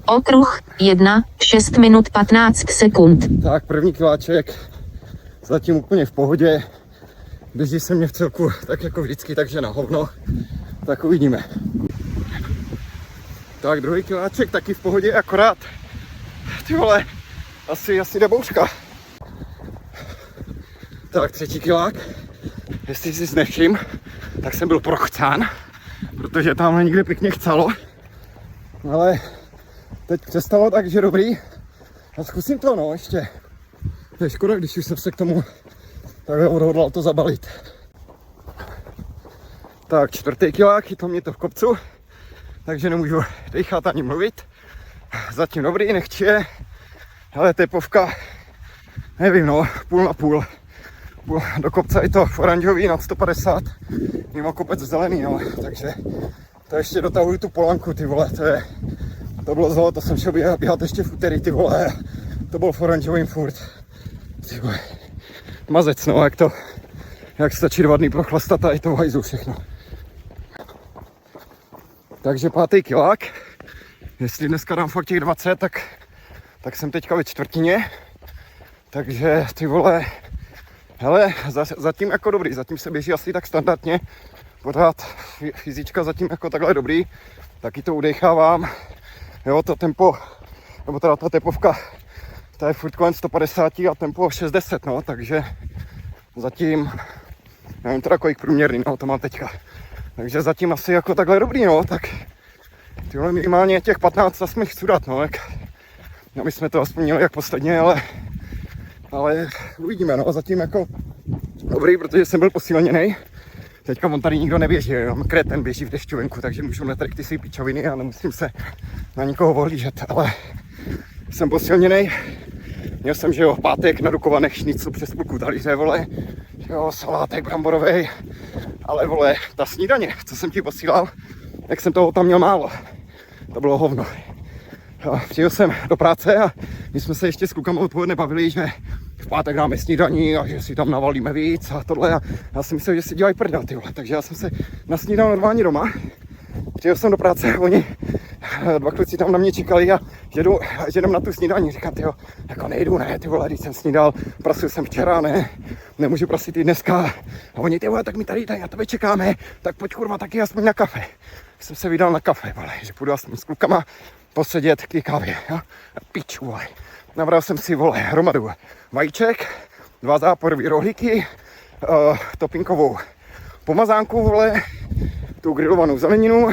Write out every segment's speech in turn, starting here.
Okruh 1, 6 minut 15 sekund. Tak, první kiláček zatím úplně v pohodě. Běží se mě v celku tak jako vždycky, takže na hovno. Tak uvidíme. Tak, druhý kiláček taky v pohodě, akorát ty vole, asi jde bouřka. Tak, třetí kilák. Jestli si nevšim, tak jsem byl prochcán, protože tamhle někde pěkně chcalo. Ale teď přestalo, takže dobrý. A zkusím to, no, ještě. To je škoda, když už jsem se k tomu takhle odhodlal to zabalit. Tak, čtvrtý kilák, chytlo mě to v kopcu, takže nemůžu dechat ani mluvit. Zatím dobrý, nechci je. Ale tepovka, nevím, no, půl na půl. Do kopce je to oranžový nad 150, mimo kopec zelený, no, takže to ještě dotahuju tu polanku, ty vole, to bylo zlo, to jsem šel běhat ještě v úterý, ty vole, to bylo v oranžovým furt, ty vole, mazec, no, jak stačí 2 dny prochlastat a je to v hajzlu všechno. Takže 5. kilák, jestli dneska dám fakt těch 20, tak jsem teďka ve čtvrtině, takže ty vole, hele, zatím jako dobrý, zatím se běží asi tak standardně, pořád fyzička zatím jako takhle dobrý, taky to udechávám, jo, to tempo, nebo teda ta tepovka, ta je furt kolem 150 a tempo 60, no, takže zatím, nevím teda kolik průměrný, no, to mám teďka, takže zatím asi jako takhle dobrý, no, tak tyhle minimálně těch 15 jsme chci dát, no, no, my jsme to aspoň měli jak posledně, ale uvidíme, no, zatím jako dobrý, protože jsem byl posíleněnej. Teďka on tady nikdo neběží, jenom kreten běží v dešťu venku, takže můžu netrk ty své pičoviny a nemusím se na nikoho ohlížet, ale jsem posíleněnej. Měl jsem, že jo, v pátek nadukovaných šnicl přes půlku talíře, vole, jo, salátek bramborovej, ale vole, ta snídaně, co jsem ti posílal, jak jsem toho tam měl málo, to bylo hovno. Přijel jsem do práce a my jsme se ještě s klukama odpoledne bavili, že v pátek dáme snídaní a že si tam navalíme víc a tohle a já jsem myslel, že si dělají prdel, ty vole, takže já jsem se nasnídal normálně doma. Přijel jsem do práce a oni, 2 kluci tam na mě čekali a že jdem na tu snídaní, říkám, tyjo, jako nejdu, ne, ty vole, když jsem snídal, prasil jsem včera, ne, nemůžu prasit i dneska a oni, ty vole, tak my tady na tebe čekáme, tak pojď kurva taky aspoň na kafe. Jsem se vydal na kafe, vole, že půjdu aspoň s klukama posedět k té kávě, jo? Piču, vole. Nabral jsem si, vole, hromadu vajíček, 2 záporové rohlíky, topinkovou pomazánku, vole, tu grilovanou zeleninu,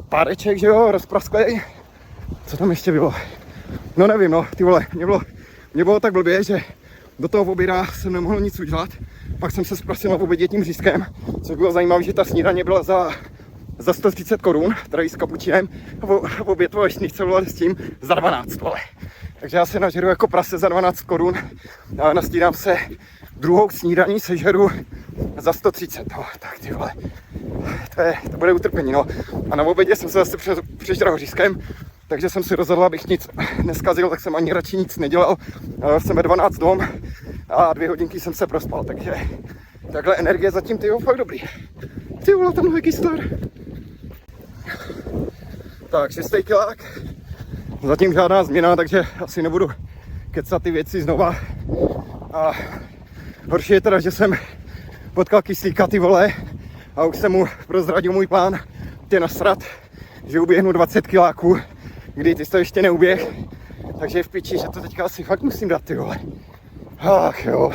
páreček, že jo, rozprasklej. Co tam ještě bylo? No nevím, no, ty vole, mě bylo tak blbě, že do toho oběda jsem nemohl nic udělat. Pak jsem se zprosil na obědě tím řízkem, což bylo zajímavé, že ta snídaně byla za 130 korun, tady s kapučinem, a oběd šnicel s tím za 12, vole. Takže já se nažeru jako prase za 12 korun a nasnídám se druhou snídaní, sežeru za 130, no, tak ty vole, to bude utrpení, no. A na obědě jsem se zase přežral řízkem, takže jsem si rozhodl, abych nic neskazil, tak jsem ani radši nic nedělal. Jsem ve 12 dom a 2 hodinky jsem se prospal, takže takhle energie zatím, ty fakt dobrý. Ty vole, tam je kystar. Tak, 6. kilák. Zatím žádná změna, takže asi nebudu kecat ty věci znova. A horší je teda, že jsem potkal kyslíka, ty vole, a už jsem mu prozradil můj plán, tě nasrat, že uběhnu 20 kiláků, kdy ty jsi to ještě neuběh. Takže je v piči, že to teďka asi fakt musím dát, ty vole. Ach jo.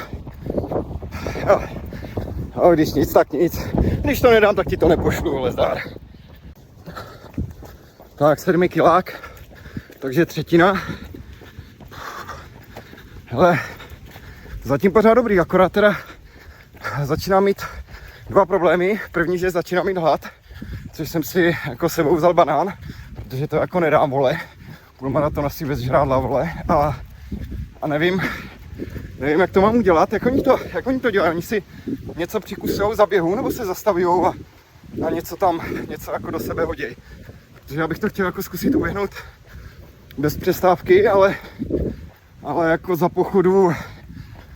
A když nic, tak nic. Když to nedám, tak ti to nepošlu, vole, zdar. Tak, 7. kilák, takže 1/3. Hele, zatím pořád dobrý, akorát teda začínám mít 2 problémy. První, že začínám mít hlad, což jsem si jako sebou vzal banán, protože to jako nedám, vole. Půlmaraton asi bez žrádla, vole. A nevím, jak to mám udělat, jak oni to dělají. Oni si něco přikusujou za běhu, nebo se zastavujou a něco jako do sebe hodí. Protože já bych to chtěl jako zkusit uběhnout bez přestávky, ale jako za pochodu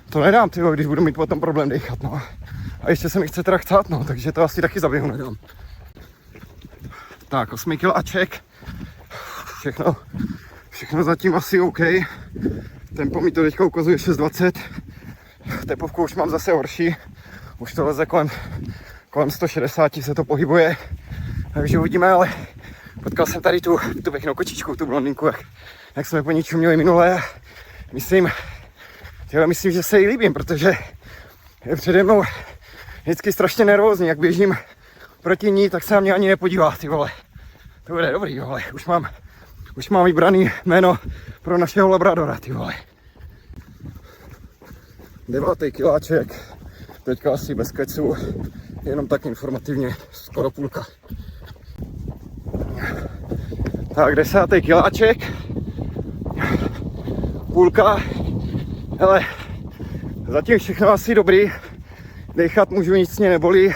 to nedám, tyjo, když budu mít potom problém dechat, no. A ještě se mi chce teda chcát, no, takže to asi taky za běhu nedám. Tak, 8 kiláček. všechno zatím asi OK. Tempo mi to teďka ukazuje 6,20. Tepovku už mám zase horší. Už to leze kolem 160 se to pohybuje. Takže uvidíme, ale potkal jsem tady tu pěknou kočičku, tu blondinku, jak jsme po ní čuměli minule. Myslím, že se jí líbím, protože je přede mnou vždycky strašně nervózní, jak běžím proti ní, tak se na mě ani nepodívá, ty vole. To bude dobrý, vole. Už mám vybraný jméno pro našeho labradora, ty vole. 9. kiláček, teďka asi bez keců, jenom tak informativně, skoro půlka. Tak 10. kiláček, půlka, hele, zatím všechno asi dobrý, dechat můžu, nic mě nebolí,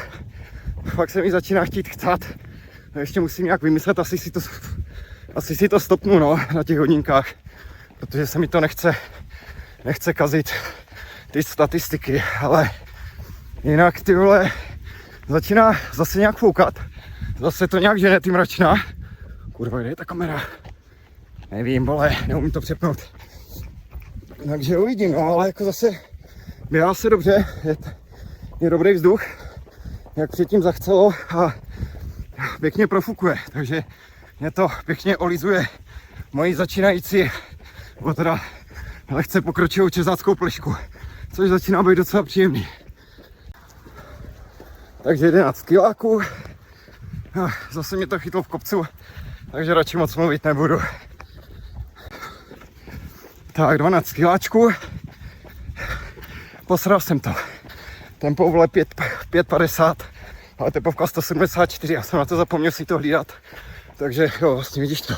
fakt se mi začíná chtít chcát, ještě musím nějak vymyslet, asi si to stopnu, no, na těch hodinkách, protože se mi to nechce kazit ty statistiky, ale jinak ty vole, začíná zase nějak foukat, zase to nějak žene ty mračna. Kurva, kde je ta kamera? Nevím, vole, neumím to přepnout. Takže uvidím, no, ale jako zase běhá se dobře, je dobrý vzduch, jak předtím zachcelo a pěkně profukuje, takže mě to pěkně olizuje moji začínající, nebo teda lehce pokročilou čezáckou plešku, což začíná být docela příjemný. Takže 11 kiláků, zase mě to chytlo v kopcu, takže radši moc mluvit nebudu. Tak 12 kiláčků, posral jsem to. Tempo vole 5,50, ale tepovka 174, já jsem na to zapomněl si to hlídat. Takže jo, vlastně vidíš to,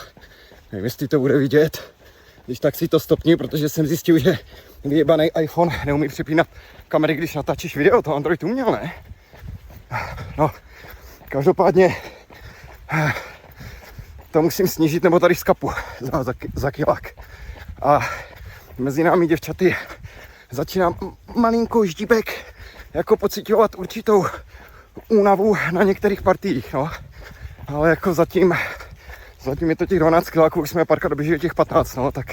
nevím, jestli to bude vidět, když tak si to stopni, protože jsem zjistil, že vyjebaný iPhone neumí přepínat kamery, když natáčíš video, to Android uměl, ne? No, každopádně to musím snížit, nebo tady skapu za kilák. A mezi námi děvčaty začínám malinko ždíbek jako pociťovat určitou únavu na některých partiích, no. Ale jako zatím je to těch 12 kiláků, už jsme párkrát doběžili těch 15, no, tak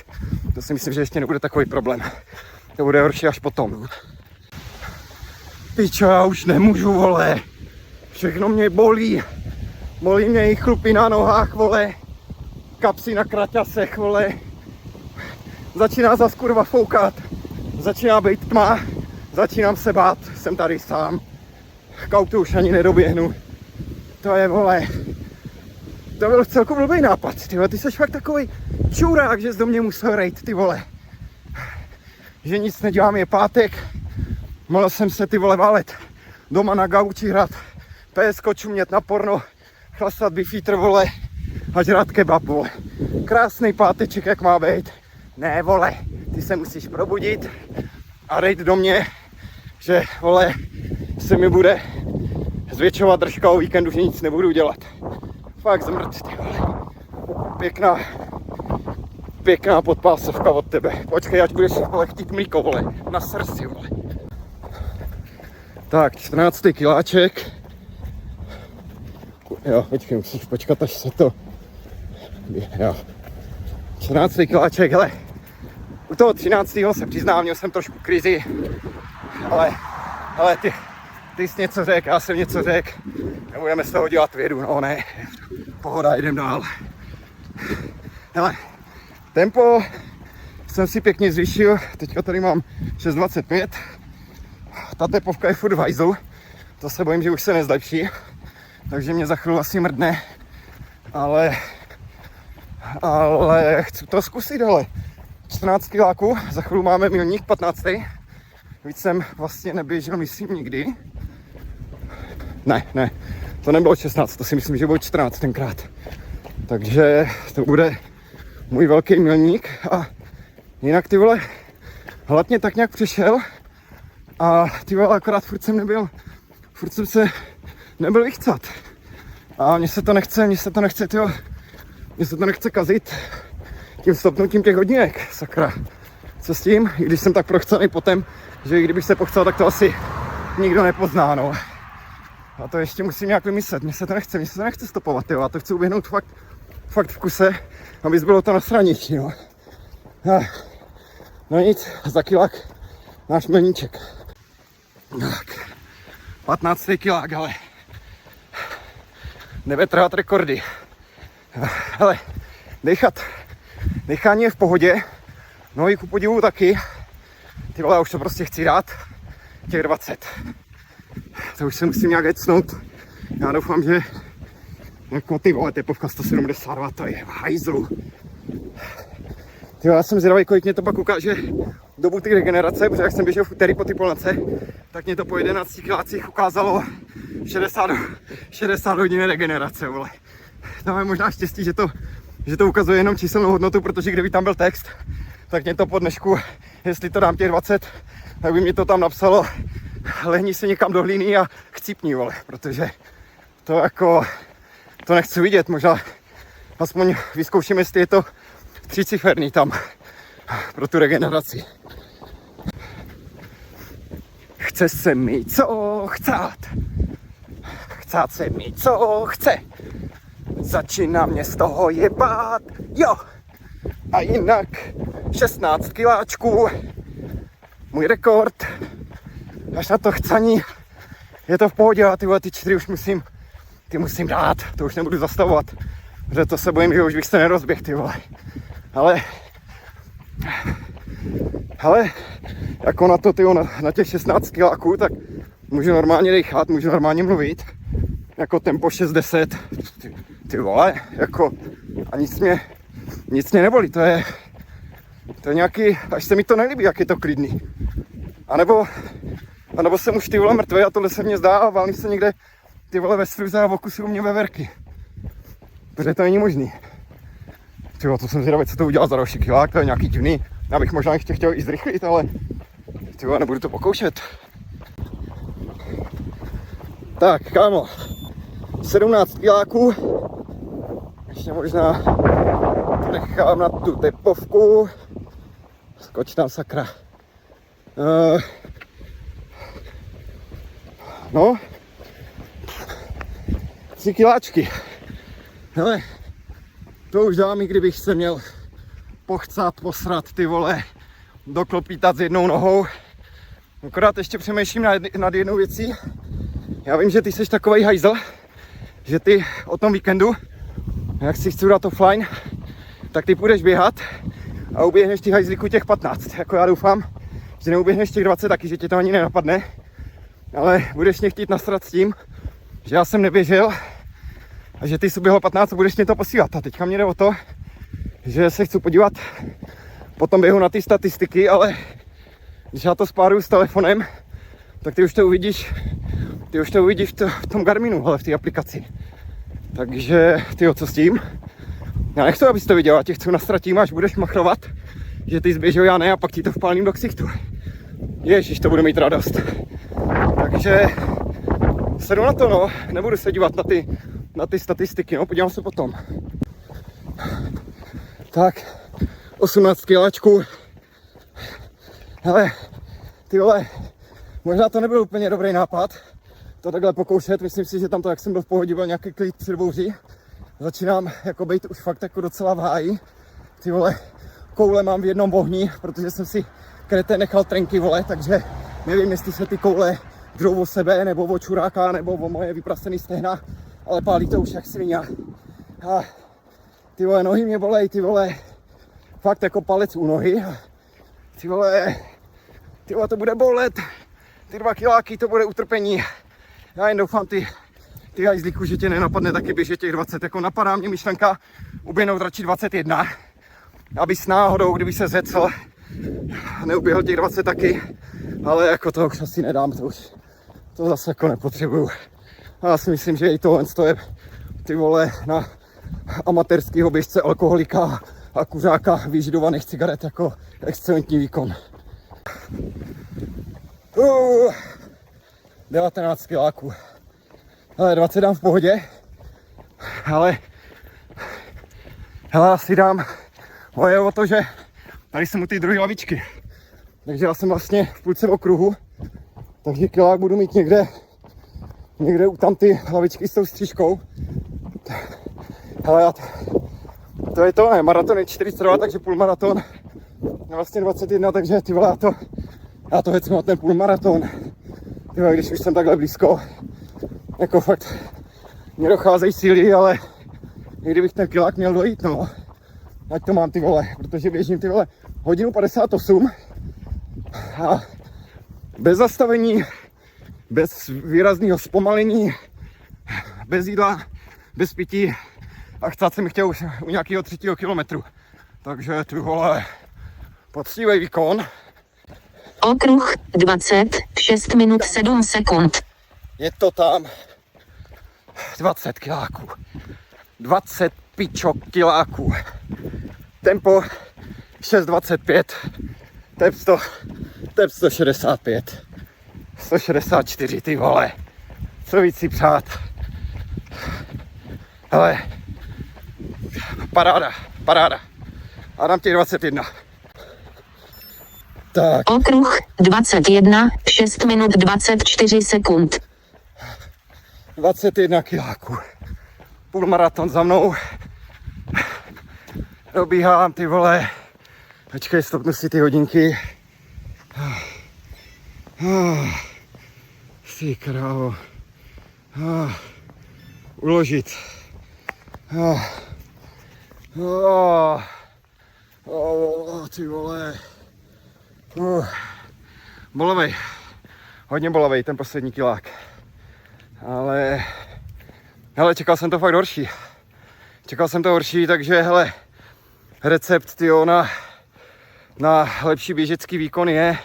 to si myslím, že ještě nebude takový problém. To bude horší až potom. Pičo, já už nemůžu, vole. Všechno mě bolí. Bolí mě i chlupy na nohách, vole. Kapsy na kraťasech, vole. Začíná zas kurva foukat. Začíná být tma. Začínám se bát, jsem tady sám. K autu už ani nedoběhnu. To je, vole. To byl celku blbý nápad, ty vole. Ty jsi fakt takovej čurák, že jsi do mě musel rejt, ty vole. Že nic nedělám, je pátek. Mohl jsem se, ty vole, válet doma na gauči, hrát PSko, čumět na porno, chlastat bifítr, vole, a žrát kebab, vole. Krásný páteček, jak má být. Ne, vole, ty se musíš probudit a rejt do mě, že, vole, se mi bude zvětšovat držka o víkendu, že nic nebudu dělat. Fakt zmrt, ty vole. Pěkná podpásovka od tebe. Počkej, ať budeš, vole, chtít mlíko, vole, na srdci, vole. Tak, 14. kiláček. Jo, počkej, musíš počkat, až se to... Jo. 14. kiláček, hele. U toho 13. se přiznám, měl jsem trošku krizi. Ale ty jsi něco řek, já jsem něco řek. Nebudeme z toho dělat vědu, no ne. Pohoda, jdem dál. Hele, tempo jsem si pěkně zvýšil, teďka tady mám 6,25. Ta tepovka je furt v hajzlu, to se bojím, že už se nezlepší, takže mě za chvíli asi mrdne, ale chci to zkusit, ale 14 kiláků, za chvíli máme milník 15. Víc jsem vlastně neběžel, myslím, nikdy. Ne, to nebylo 16, to si myslím, že bylo 14 tenkrát. Takže to bude můj velký milník a jinak, ty vole, hladně tak nějak přišel a ty vole, akorát furt jsem se nebyl vychcat. A mně se to nechce, tyjo, mně se to nechce kazit tím stopnutím těch hodinek, sakra. Co s tím? I když jsem tak prochcený potem, že i kdybych se pochcel, tak to asi nikdo nepozná, no. A to ještě musím nějak vymyslet, mně se to nechce stopovat, tyjo, a to chci uběhnout fakt v kuse, aby bylo to nasranější, no. No nic, za kilák náš meníček. Tak, 15. kilák, ale nevetrhat rekordy. Hele, dechání je v pohodě, no i ku podivu taky. Ty vole, už to prostě chci dát, těch 20. To už se musím nějak hecnout. Já doufám, že jako ty vole, tepovka 172, to je v hajzlu. Ty vole, já jsem zvědavý, kolik mě to pak ukáže dobu ty regenerace, protože jak jsem běžel v úterý po ty polnoce, tak mě to po 11 kilácích ukázalo 60 hodin regenerace, vole. Tam je možná štěstí, že to ukazuje jenom číselnou hodnotu, protože kdyby tam byl text, tak mě to po dnešku, jestli to dám těch 20, tak by mě to tam napsalo lehni si někam do hlíny a chcípni, vole, protože to jako, to nechci vidět, možná aspoň vyzkouším, jestli je to 3ciferný tam pro tu regeneraci. Chce se mi co chcát. Chcát se mi co chce. Začíná mě z toho jebat, jo. A jinak 16 kiláčků. Můj rekord. Až na to chcaní je to v pohodě a ty 4 už musím dát. To už nebudu zastavovat. Protože to se bojím, že už bych se nerozběhl, ty vole. Ale jako na to, tyjo, na těch 16 kiláků, tak můžu normálně dechat, můžu normálně mluvit. Jako tempo 6-10, ty vole, jako a nic mě nebolí, to je nějaký, až se mi to nelíbí, jak je to klidný. A nebo jsem už ty vole mrtvý a tohle se mně zdá a válím se někde ty vole ve struze a v oku si u mě veverky. Protože to není možný. Tyjo, to jsem zvědavý, co to udělá za další kilák, to je nějaký divný. Já bych možná ještě chtěl i zrychlit, ale tyjo, nebudu to pokoušet. Tak, kámo, 17 kiláků. Ještě možná to nechám na tu tepovku. Skoč tam, sakra. No, 3 kiláčky. Hele, to už dám, i kdybych se měl pochcat, posrat, ty vole, doklopítat s jednou nohou. Akorát ještě přemýšlím nad jednou věcí. Já vím, že ty jsi takovej hajzl, že ty o tom víkendu, jak si chci dát offline, tak ty půjdeš běhat a uběhneš ty hajzlíku těch 15. Jako já doufám, že neuběhneš těch 20 taky, že ti to ani nenapadne. Ale budeš mě chtít nasrat s tím, že já jsem neběžel a že ty jsi uběhl 15 a budeš mě to posílat. A teďka mě jde o to, že se chci podívat po tom běhu na ty statistiky, ale když já to spáruju s telefonem, tak ty už to uvidíš v tom Garminu, ale v té aplikaci. Takže, tyjo, co s tím? Já nechci, abys to viděl, já tě chci nasrat tím, až budeš machrovat, že ty zběžel, já ne, a pak ti to vpálím do ksichtu. Ježiš, to bude mít radost. Takže sedu na to, no, nebudu se dívat na ty statistiky, no, podívám se potom. Tak, 18 kiláčků. Hele, ty vole, možná to nebyl úplně dobrý nápad, to takhle pokoušet, myslím si, že tam to, jak jsem byl v pohodě, byl nějaký klid před bouří. Začínám jako být už fakt jako docela v háji. Ty vole, koule mám v jednom ohni, protože jsem si krete nechal trenky, vole, takže nevím, jestli se ty koule drou o sebe, nebo o čuráka, nebo o moje vyprasený stehna, ale pálí to už jak svině. A ty vole, nohy mě bolej, ty vole, fakt jako palec u nohy. Ty vole, to bude bolet, ty 2 kiláky, to bude utrpení. Já jen doufám, ty hajzlíku, že tě nenapadne taky běžet těch 20, jako napadá mě myšlenka uběhnout radši 21, abys náhodou, kdyby se zecl, neuběhl těch 20 taky, ale jako to už asi nedám, to zase jako nepotřebuju. A já si myslím, že i tohle je, ty vole, na amatérského běžce, alkoholika a kuřáka vyžidovaných cigaret jako excelentní výkon. 19 kiláků. Ale 20 dám v pohodě, ale hele, asi dám moje o to, že tady jsem u té druhé lavičky. Takže já jsem vlastně v půlce okruhu, takže kilák budu mít někde u tam ty lavičky s tou střížkou. Hele, To je to, ne, maraton je 42, takže půlmaraton je vlastně 21, takže ty vole, já to hecnu na ten půlmaraton. Ty vole, když už jsem takhle blízko, jako fakt mě docházejí síly, ale i kdybych ten kilák měl dojít, no, ať to mám ty vole, protože běžím ty vole 1:58 a bez zastavení, bez výrazného zpomalení, bez jídla, bez pití a chcát jsem chtěl už u nějakého 3. kilometru. Takže ty vole, poctivý výkon. Okruh 20, 6 minut 7 sekund. Je to tam 20 kiláků. 20 pičok kiláků. Tempo 6:25. Tep 165. 164, ty vole. Co víc si přát. Hele. Paráda. A dám těch 21. Tak. Okruh 21, 6 minut 24 sekund. 21 kiláků. Půlmaraton za mnou. Dobíhám, ty vole. Počkej, stopnu si ty hodinky. Ty krávo. Uložit. Ty vole. Bolavej. Hodně bolavej ten poslední kilák. Ale hele, čekal jsem to fakt horší. Takže hele, recept tyjo, na lepší běžecký výkon je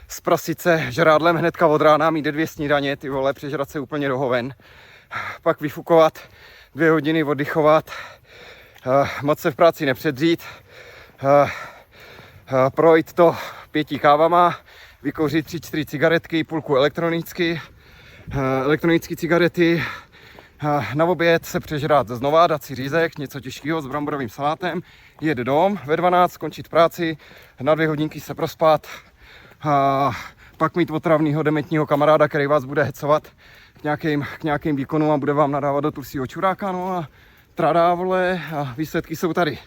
zprasit se žrádlem hnedka od rána, mít 2 snídaně, ty vole, přežrat se úplně do hoven. Pak vyfukovat, 2 hodiny oddychovat, moc se v práci nepředřít, projít to 5 kávama, vykouřit 3-4 cigaretky, půlku elektronické cigarety, na oběd se přežrát znova, dát si řízek, něco těžkého s bramborovým salátem, jet dom, ve 12 skončit práci, na 2 hodinky se prospat, pak mít otravného dementního kamaráda, který vás bude hecovat k nějakým výkonům a bude vám nadávat do tusího čuráka, no a tradá, vole, a výsledky jsou tady.